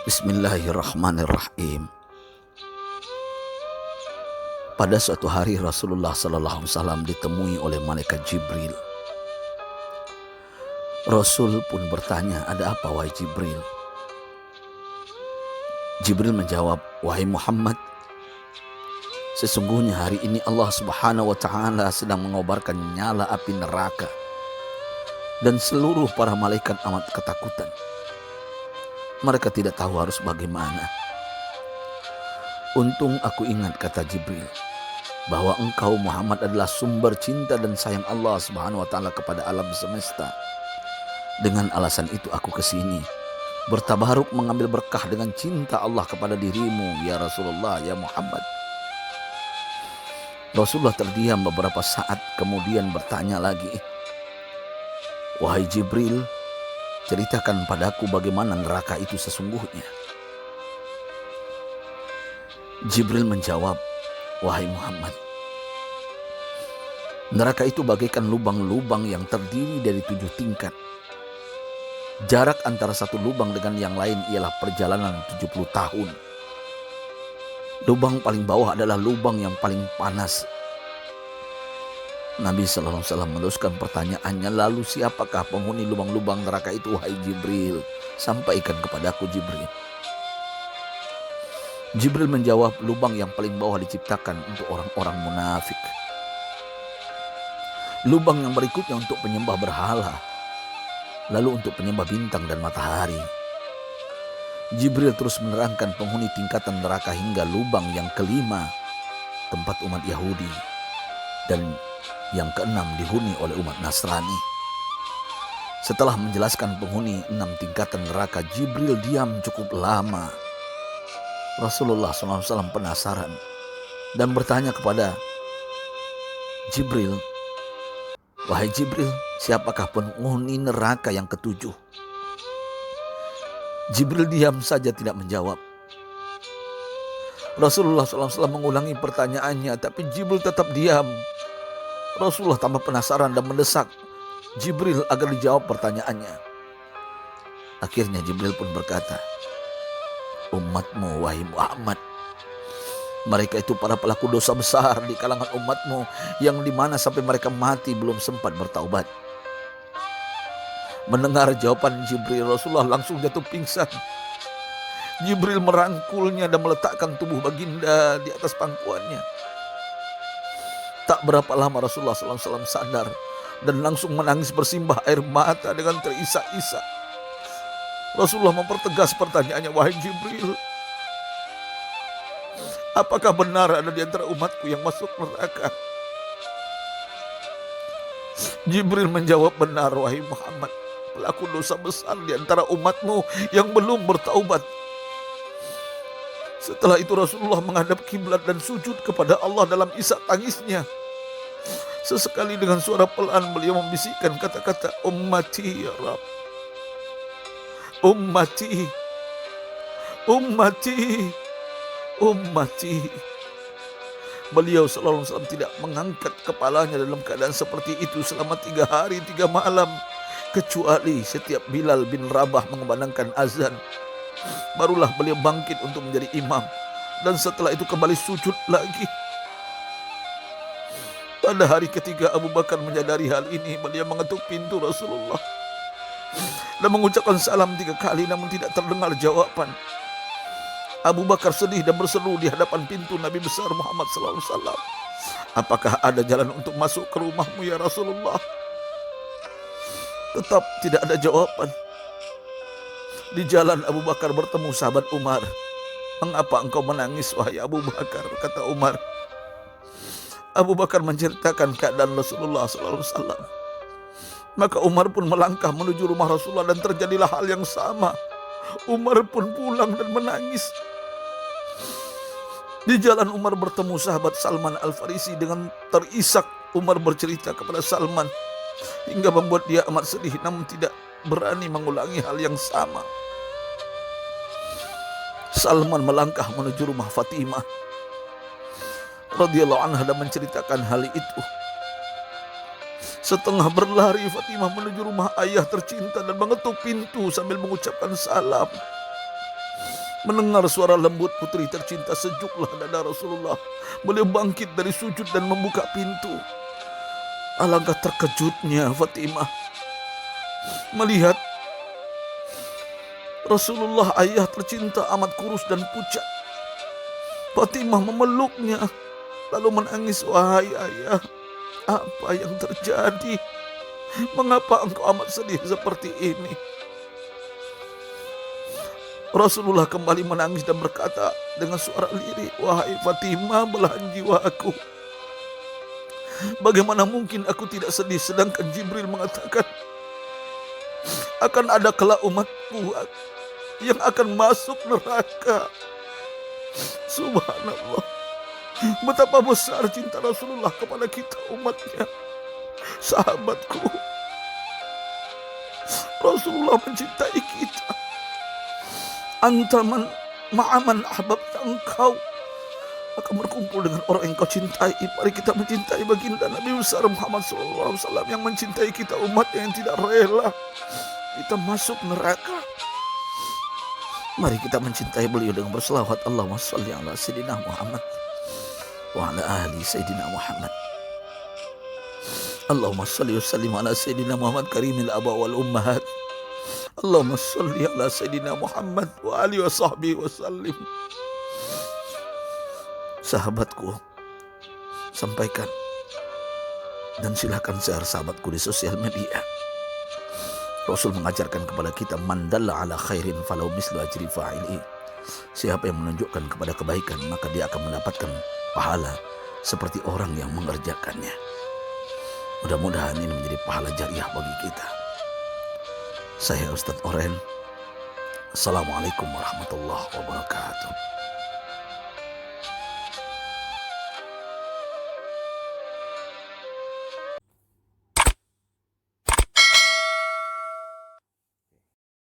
Bismillahirrahmanirrahim. Pada suatu hari Rasulullah SAW ditemui oleh malaikat Jibril. Rasul pun bertanya, "Ada apa wahai Jibril?" Jibril menjawab, "Wahai Muhammad, sesungguhnya hari ini Allah Subhanahu wa Ta'ala sedang mengobarkan nyala api neraka, dan seluruh para malaikat amat ketakutan. Mereka tidak tahu harus bagaimana. Untung aku ingat," kata Jibril, "bahwa engkau Muhammad adalah sumber cinta dan sayang Allah Subhanahu wa Ta'ala kepada alam semesta. Dengan alasan itu aku kesini, bertabaruk mengambil berkah dengan cinta Allah kepada dirimu, ya Rasulullah, ya Muhammad." Rasulullah terdiam beberapa saat, kemudian bertanya lagi, "Wahai Jibril, ceritakan padaku bagaimana neraka itu sesungguhnya." Jibril menjawab, "Wahai Muhammad, neraka itu bagaikan lubang-lubang yang terdiri dari 7 tingkat. Jarak antara satu lubang dengan yang lain ialah perjalanan 70 tahun. Lubang paling bawah adalah lubang yang paling panas." Nabi SAW meneruskan pertanyaannya, "Lalu siapakah penghuni lubang-lubang neraka itu wahai Jibril? Sampaikan kepadaku Jibril." Jibril menjawab, "Lubang yang paling bawah diciptakan untuk orang-orang munafik. Lubang yang berikutnya untuk penyembah berhala. Lalu untuk penyembah bintang dan matahari." Jibril terus menerangkan penghuni tingkatan neraka hingga lubang yang kelima, tempat umat Yahudi, dan yang keenam dihuni oleh umat Nasrani. Setelah menjelaskan penghuni 6 tingkatan neraka, Jibril diam cukup lama. Rasulullah SAW penasaran dan bertanya kepada Jibril, "Wahai Jibril, siapakah penghuni neraka yang ketujuh?" Jibril diam saja tidak menjawab. Rasulullah SAW mengulangi pertanyaannya, tapi Jibril tetap diam. Rasulullah tambah penasaran dan mendesak Jibril agar dijawab pertanyaannya. Akhirnya Jibril pun berkata, "Umatmu wahai Muhammad, mereka itu para pelaku dosa besar di kalangan umatmu, yang dimana sampai mereka mati belum sempat bertaubat." Mendengar jawaban Jibril, Rasulullah langsung jatuh pingsan. Jibril merangkulnya dan meletakkan tubuh baginda di atas pangkuannya. Tak berapa lama Rasulullah SAW sadar dan langsung menangis bersimbah air mata dengan terisak-isak. Rasulullah mempertegas pertanyaannya, "Wahai Jibril, apakah benar ada di antara umatku yang masuk neraka?" Jibril menjawab, "Benar wahai Muhammad, pelaku dosa besar di antara umatmu yang belum bertaubat." Setelah itu Rasulullah menghadap kiblat dan sujud kepada Allah dalam isak tangisnya. Sesekali dengan suara pelan beliau membisikkan kata-kata, "Ummati ya Rabb, ummati, ummati, ummati." Beliau SAW tidak mengangkat kepalanya dalam keadaan seperti itu selama 3 hari 3 malam, kecuali setiap Bilal bin Rabah mengumandangkan azan, barulah beliau bangkit untuk menjadi imam, dan setelah itu kembali sujud lagi. Pada hari ketiga Abu Bakar menyadari hal ini, beliau mengetuk pintu Rasulullah dan mengucapkan salam 3 kali, namun tidak terdengar jawaban. Abu Bakar sedih dan berseru di hadapan pintu Nabi besar Muhammad SAW, "Apakah ada jalan untuk masuk ke rumahmu ya Rasulullah?" Tetap tidak ada jawaban. Di jalan Abu Bakar bertemu sahabat Umar. "Mengapa engkau menangis wahai Abu Bakar?" kata Umar. Abu Bakar menceritakan keadaan Rasulullah SAW. Maka Umar pun melangkah menuju rumah Rasulullah dan terjadilah hal yang sama. Umar pun pulang dan menangis. Di jalan Umar bertemu sahabat Salman Al-Farisi. Dengan terisak Umar bercerita kepada Salman hingga membuat dia amat sedih, namun tidak berani mengulangi hal yang sama. Salman melangkah menuju rumah Fatimah radhiyallahu anha dan menceritakan hal itu. Setengah berlari Fatimah menuju rumah ayah tercinta dan mengetuk pintu sambil mengucapkan salam. Mendengar suara lembut putri tercinta, sejuklah dada Rasulullah. Beliau bangkit dari sujud dan membuka pintu. Alangkah terkejutnya Fatimah melihat Rasulullah, ayah tercinta, amat kurus dan pucat. Fatimah memeluknya lalu menangis. Wahai ayah, apa yang terjadi? Mengapa engkau amat sedih seperti ini? Rasulullah kembali menangis dan berkata dengan suara lirih, wahai Fatimah, belahan jiwaku, bagaimana mungkin aku tidak sedih sedangkan Jibril mengatakan akan ada kelak umatku yang akan masuk neraka. Subhanallah, betapa besar cinta Rasulullah kepada kita umatnya. Sahabatku, Rasulullah mencintai kita. Antaman ma'aman ahbabta, engkau akan berkumpul dengan orang yang kau cintai. Mari kita mencintai baginda Nabi besar Muhammad SAW yang mencintai kita umat yang tidak rela kita masuk neraka. Mari kita mencintai beliau dengan berselawat, Allahumma sholli ala Sayyidina Muhammad wa ala ahli Sayyidina Muhammad. Allahumma sholli wa sallim ala Sayyidina Muhammad karimil aba wal ummahat. Allahumma sholli ala Sayyidina Muhammad wa alihi wa sahbihi wa sallim. Sahabatku, sampaikan dan silakan share sahabatku di sosial media. Rasul mengajarkan kepada kita, man dalla ala khairin falau mislu ajri fa'ili. Siapa yang menunjukkan kepada kebaikan, maka dia akan mendapatkan pahala seperti orang yang mengerjakannya. Mudah-mudahan ini menjadi pahala jariah bagi kita. Saya Ustadz Oren. Assalamualaikum warahmatullahi wabarakatuh.